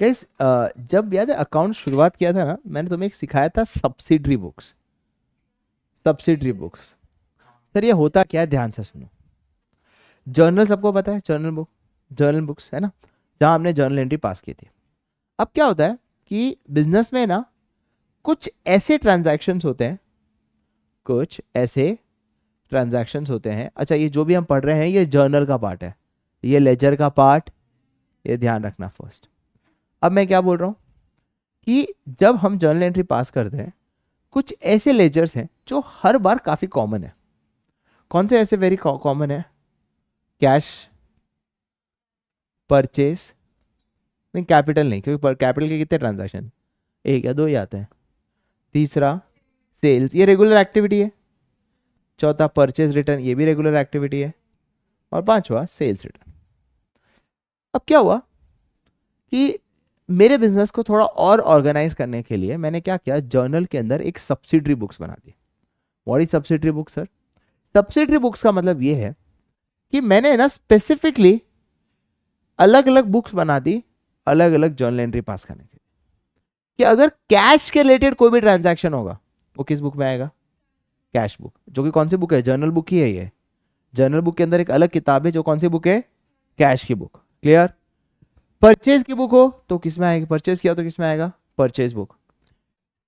Guys जब याद है अकाउंट शुरुआत किया था ना, मैंने तुम्हें एक सिखाया था subsidiary books. Subsidiary books sir ये होता क्या है, ध्यान से सुनो। जर्नल सबको पता है, जर्नल बुक, जर्नल बुक्स है ना, जहां हमने जर्नल एंट्री पास की थी। अब क्या होता है कि बिजनेस में ना कुछ ऐसे ट्रांजैक्शंस होते हैं, कुछ ऐसे ट्रांजैक्शंस होते हैं। अच्छा ये जो भी हम पढ़ रहे हैं ये जर्नल का पार्ट है, ये लेजर का पार्ट, ये ध्यान रखना फर्स्ट। अब मैं क्या बोल रहा हूं कि जब हम जर्नल एंट्री पास करते हैं, कुछ ऐसे लेजर्स हैं जो हर बार काफी कॉमन है। कौन से ऐसे वेरी कॉमन है? कैश परचेस, नहीं कैपिटल नहीं, क्योंकि कैपिटल के कितने ट्रांजैक्शन, एक या दो ही आते हैं। तीसरा सेल्स, ये रेगुलर एक्टिविटी है। चौथा परचेज रिटर्न, ये भी रेगुलर एक्टिविटी है। और पांचवा सेल्स रिटर्न। अब क्या हुआ कि मेरे बिजनेस को थोड़ा और ऑर्गेनाइज करने के लिए मैंने क्या किया, जर्नल के अंदर एक सब्सिडरी बुक्स बना दी। What is subsidiary books sir? Subsidiary books का मतलब ये है कि मैंने ना स्पेसिफिकली अलग अलग बुक्स बना दी, अलग अलग जर्नल एंट्री पास करने के लिए, कि अगर कैश के रिलेटेड कोई भी ट्रांजैक्शन होगा वो किस बुक में आएगा? कैश बुक, जो कि कौन सी बुक है? जर्नल बुक ही है ये। जर्नल बुक के अंदर एक अलग किताब है जो कौन सी बुक है? कैश की बुक। क्लियर? परचेज की बुक हो तो किस में आएगी? परचेज किया हो तो किस में आएगा? Purchase book.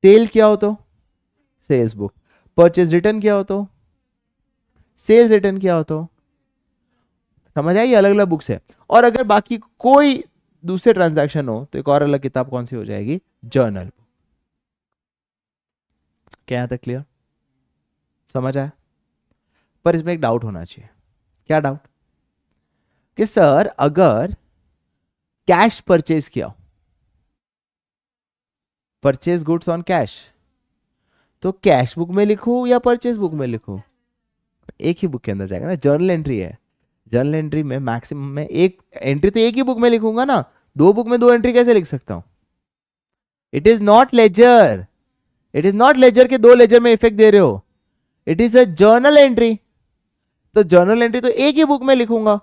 सेल किया हो तो सेल्स बुक। परचेज रिटर्न किया हो तो सेल्स रिटर्न किया हो तो। समझ आई? अलग अलग बुक्स है। और अगर बाकी कोई दूसरे ट्रांजैक्शन हो तो एक और अलग किताब कौन सी हो जाएगी? जर्नल। क्या यहां तक क्लियर? समझ आया? पर इसमें एक डाउट होना चाहिए। क्या डाउट? कि सर अगर कैश परचेज किया, परचेज गुड्स ऑन कैश, तो कैश बुक में लिखूं या परचेज बुक में लिखूं? एक ही बुक के अंदर जाएगा ना, जर्नल एंट्री है। जर्नल एंट्री में मैक्सिमम में एक एंट्री तो एक ही बुक में लिखूंगा ना, दो बुक में दो एंट्री कैसे लिख सकता हूं? It is not ledger, it is not ledger के दो लेजर में इफेक्ट दे रहे हो, it is a journal entry. तो जर्नल एंट्री तो एक ही बुक में लिखूंगा,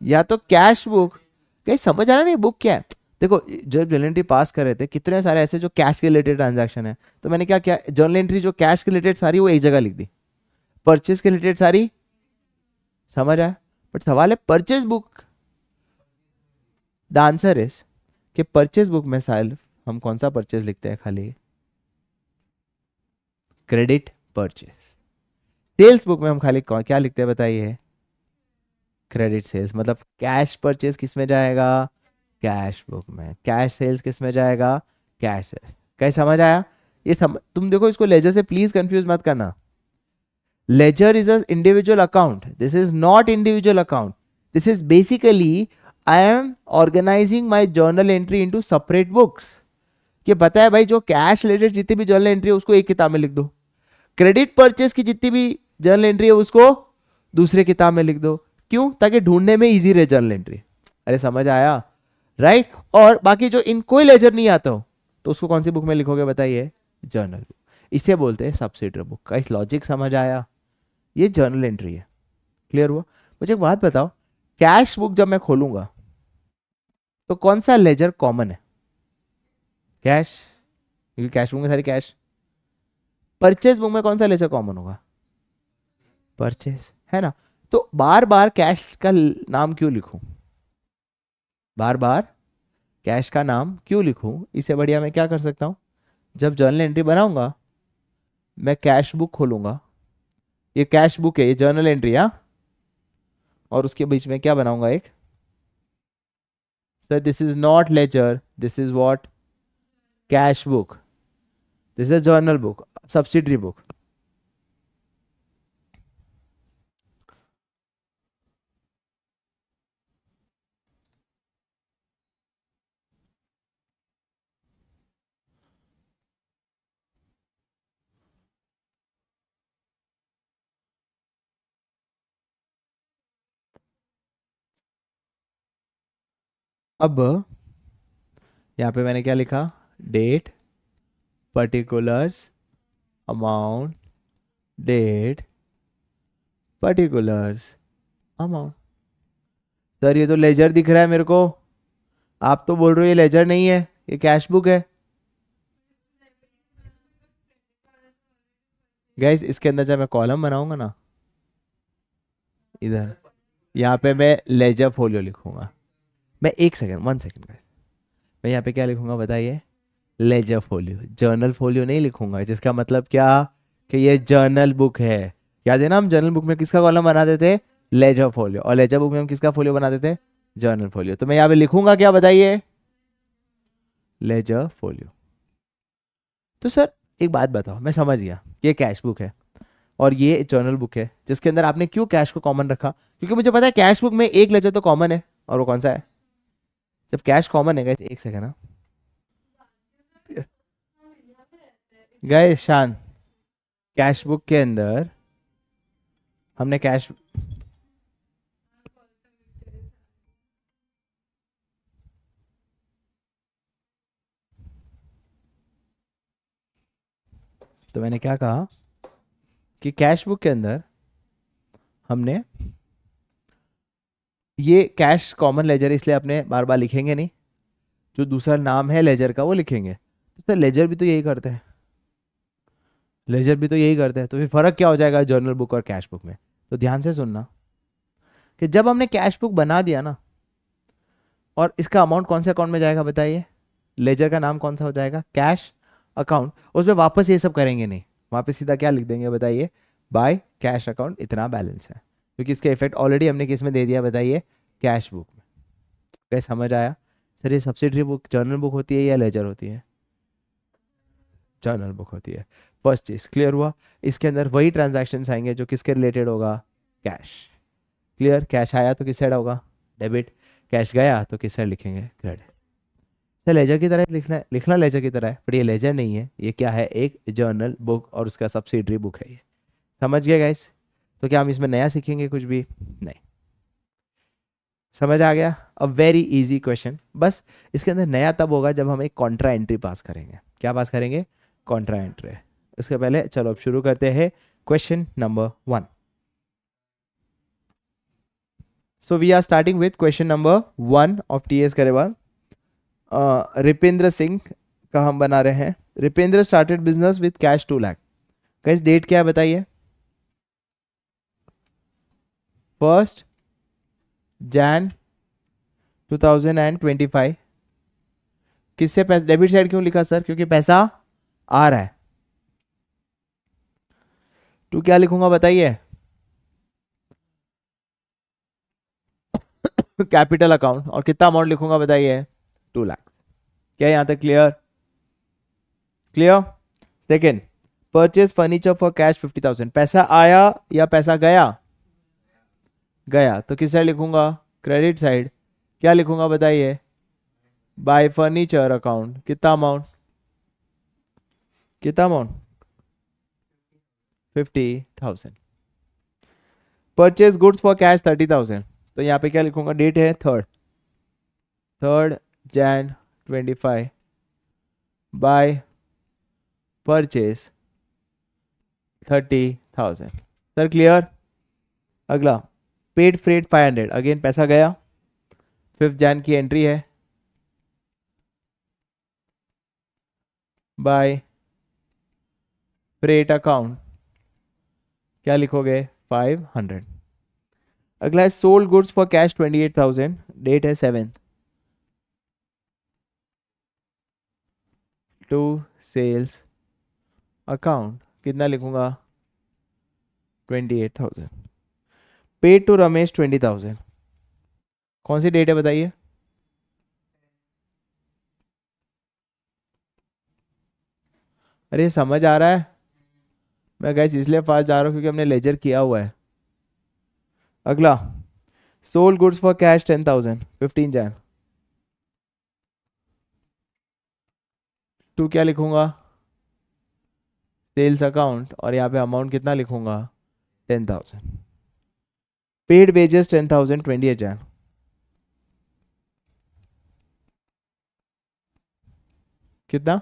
या तो कैश बुक। कहीं समझ आ रहा नहीं बुक क्या है? देखो जब जर्नल एंट्री पास कर रहे थे कितने सारे ऐसे जो कैश के रिलेटेड ट्रांजैक्शन है, तो मैंने क्या किया, जर्नल एंट्री जो कैश के रिलेटेड सारी वो एक जगह लिख दी, परचेज के रिलेटेड सारी। समझ आया? बट सवाल है purchase book, the answer is कि परचेज बुक में साल हम कौन सा परचेज लिखते हैं? खाली क्रेडिट परचेज। सेल्स बुक में हम खाली क्या लिखते हैं बताइए? Credit sales. मतलब कैश परचेज किस में जाएगा? कैश बुक में। कैश सेल्स किस में जाएगा? Cash sales. कैसे समझ आया? तुम देखो इसको लेजर से प्लीज कंफ्यूज मत करना। Ledger is a individual account, this is not individual account, this is basically I am organizing my journal entry into separate books. ये पता है भाई, जो कैश रिलेटेड जितनी भी जर्नल एंट्री है उसको एक किताब में लिख दो, क्रेडिट परचेज की जितनी भी जर्नल एंट्री है उसको दूसरे किताब में लिख दो। क्यों? ताकि ढूंढने में इजी रहे जर्नल एंट्री। अरे समझ आया? राइट। और बाकी जो इन कोई लेजर नहीं आता हो तो उसको कौन सी बुक में लिखोगे बताइए? Journal book. इसे बोलते हैं सब्सिडरी बुक का। इस लॉजिक समझ आया? ये जर्नल एंट्री है। क्लियर हुआ? मुझे एक बात बताओ, कैश बुक जब मैं खोलूंगा तो कौन सा लेजर कॉमन है? कैश, क्योंकि कैश बुक में सारी कैश। परचेज बुक में कौन सा लेजर कॉमन होगा? परचेज, है ना? तो बार बार कैश का नाम क्यों लिखूं? बार बार कैश का नाम क्यों लिखूं? इससे बढ़िया मैं क्या कर सकता हूं, जब जर्नल एंट्री बनाऊंगा मैं कैश बुक खोलूंगा, ये कैश बुक है, ये जर्नल एंट्री है, और उसके बीच में क्या बनाऊंगा? एक, sir this is not ledger, this is what? Cash book. This is journal book, subsidiary book. अब यहां पे मैंने क्या लिखा? Date, particulars, amount, date, particulars, amount. Sir ये तो लेजर दिख रहा है मेरे को। आप तो बोल रहे हो ये लेजर नहीं है, ये कैश बुक है। गाइस इसके अंदर जब मैं कॉलम बनाऊंगा ना, इधर यहाँ पे मैं लेजर फोलियो लिखूंगा। मैं एक सेकंड, 1 सेकंड गाइस, मैं यहाँ पे क्या लिखूंगा बताइए? लेजर फोलियो, जर्नल फोलियो नहीं लिखूंगा, जिसका मतलब क्या कि ये जर्नल बुक है। याद है ना, हम जर्नल बुक में किसका कॉलम बनाते थे? Ledger folio. और लेजर बुक में हम किसका फोलियो बनाते थे? Journal folio. तो मैं यहाँ पे लिखूंगा क्या बताइए? Ledger folio. तो सर एक बात बताओ, मैं समझ गया ये कैश बुक है और ये जर्नल बुक है, जिसके अंदर आपने क्यों कैश को कॉमन रखा? क्योंकि मुझे पता है कैश बुक में एक लेजर तो कॉमन है, और वो कौन सा है? जब कैश कॉमन है गाइस, एक सेकंड ना गाइस, शान, कैश बुक के अंदर हमने कैश, तो मैंने क्या कहा कि कैश बुक के अंदर हमने ये कैश कॉमन लेजर, इसलिए अपने बार बार लिखेंगे नहीं, जो दूसरा नाम है लेजर का वो लिखेंगे। तो सर लेजर भी तो यही करते हैं, लेजर भी तो यही करते हैं, तो फिर फर्क क्या हो जाएगा जर्नल बुक और कैश बुक में? तो ध्यान से सुनना कि जब हमने कैश बुक बना दिया ना, और इसका अमाउंट कौन से अकाउंट में जाएगा बताइए? लेजर का नाम कौन सा हो जाएगा? Cash account. उसमें वापस ये सब करेंगे नहीं, वहां पे सीधा क्या लिख देंगे बताइए? बाय कैश अकाउंट इतना बैलेंस है, क्योंकि इसका इफेक्ट ऑलरेडी हमने किस में दे दिया बताइए? कैश बुक में। कैसे समझ आया? सर ये सब्सिडरी बुक जर्नल बुक होती है या लेजर होती है? जर्नल बुक होती है। फर्स्ट चीज क्लियर हुआ। इसके अंदर वही ट्रांजैक्शंस आएंगे जो किसके रिलेटेड होगा? कैश। क्लियर? कैश आया तो किस साइड होगा? डेबिट। कैश गया तो किस साइड लिखेंगे? क्रेडिट। सर लेजर की तरह लिखना है, लिखना लेजर की तरह है, पर ये लेजर नहीं है, ये क्या है? एक जर्नल बुक और उसका सब्सिडरी बुक है ये। समझ गए गाइस? तो क्या हम इसमें नया सीखेंगे कुछ भी? नहीं। समझ आ गया? A very easy question. बस इसके अंदर नया तब होगा जब हम एक कॉन्ट्रा एंट्री पास करेंगे। क्या पास करेंगे? Contra entry. उसके पहले चलो अब शुरू करते हैं question number 1। So we are starting with question number 1 of TS Grewal. Ripendra Singh का हम बना रहे हैं। Ripendra started business with cash 2 lakh. Guys that क्या है बताइए? 1 Jan 2025। किससे पैसा? डेबिट साइड क्यों लिखा सर? क्योंकि पैसा आ रहा है। टू क्या लिखूंगा बताइए? Capital account. और कितना अमाउंट लिखूंगा बताइए? 2 लाख। क्या यहां तक clear? Clear? Second, purchase furniture for cash 50,000। पैसा आया या पैसा गया? गया, तो किस साइड लिखूंगा? Credit side. क्या लिखूंगा बताइए? Bye furniture account. कितना अमाउंट? कितना amount? 50,000। Purchase goods for cash 30,000। तो यहाँ पे क्या लिखूंगा? डेट है 3 Jan 25 by purchase 30,000। Sir clear? अगला, पेड फ्रेट 500। अगेन पैसा गया, 5 Jan की एंट्री है, बाय फ्रेट अकाउंट। क्या लिखोगे? 500। अगला है sold goods for cash 28,000। Date है 7 टू सेल्स अकाउंट। कितना लिखूंगा? 28,000। Paid to Ramesh 20,000। कौन सी डेट है बताइए? अरे समझ आ रहा है? मैं गैस इसलिए फास्ट जा रहा हूं क्योंकि हमने लेजर किया हुआ है। अगला, sold goods for cash 10,000, 15 Jan। To क्या लिखूंगा? Sales account. और यहाँ पे अमाउंट कितना लिखूंगा? 10,000। Paid wages 10,000, 28 Jan। कितना?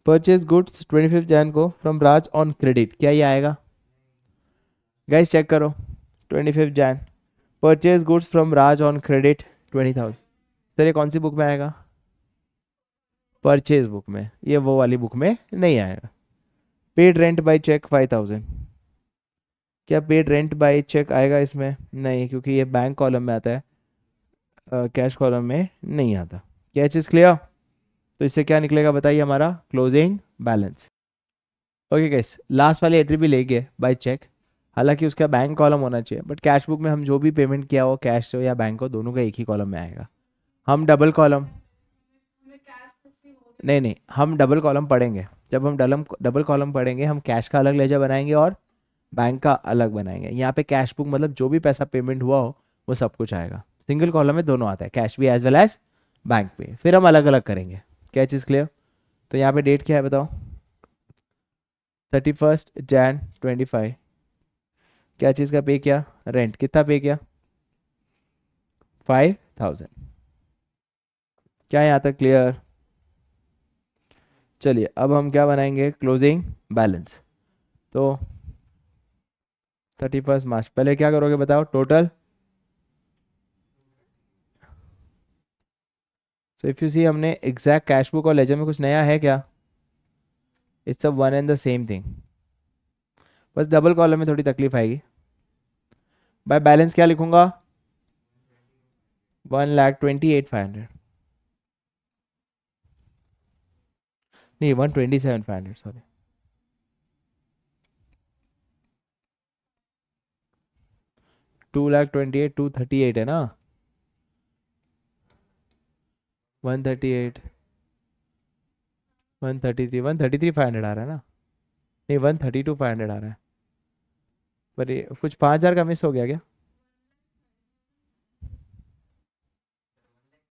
परचेज गुड्स 25 Jan को फ्रॉम राज ऑन क्रेडिट। क्या ये आएगा? गाइस चेक करो, 25 Jan, purchase goods from Raj on credit 20,000। Sir ये कौन सी बुक में आएगा? परचेज बुक में, ये वो वाली बुक में नहीं आएगा। पेड रेंट बाय चेक 5,000, क्या पेड रेंट बाय चेक आएगा इसमें? नहीं, क्योंकि ये बैंक कॉलम में आता है, कैश कॉलम में नहीं आता। क्या चीज़ क्लियर? तो इससे क्या निकलेगा बताइए, हमारा closing balance. Okay guys, last वाली एंट्री भी ले गए बाय चेक, हालांकि उसका बैंक कॉलम होना चाहिए, बट कैश बुक में हम जो भी पेमेंट किया हो कैश से या बैंक को, दोनों का एक ही कॉलम में आएगा। हम डबल कॉलम नहीं नहीं, हम डबल कॉलम पढ़ेंगे। जब हम डबल कॉलम पढ़ेंगे, हम कैश का अलग लेजर बनाएंगे और बैंक का अलग बनाएंगे। यहाँ पे कैश बुक मतलब जो भी पैसा पेमेंट हुआ हो वो सब कुछ आएगा। सिंगल कॉलम में दोनों आता है, कैश भी एज वेल एज बैंक पे, फिर हम अलग अलग करेंगे। क्या चीज़ क्लियर? तो यहाँ पे डेट क्या है बताओ? 31 जैन 25। क्या चीज़ का पे किया? रेंट। कितना पे किया? 5,000। क्या यहाँ तक क्लियर? चलिए अब हम क्या बनाएंगे, क्लोजिंग बैलेंस। तो 31 मार्च, पहले क्या करोगे बताओ, total. So if you see, हमने एग्जैक्ट कैश बुक और लेजर में कुछ नया है क्या? It's a one and the same thing, बस डबल कॉलम में थोड़ी तकलीफ आएगी। बाय बैलेंस क्या लिखूंगा? 1,28,500, नहीं 127,500, सॉरी। टू लाख 28, 238 है ना? 138, 133, 133,500 आ रहा है ना? नहीं 132,500 आ रहा है, पर ये कुछ 5,000 का मिस हो गया क्या?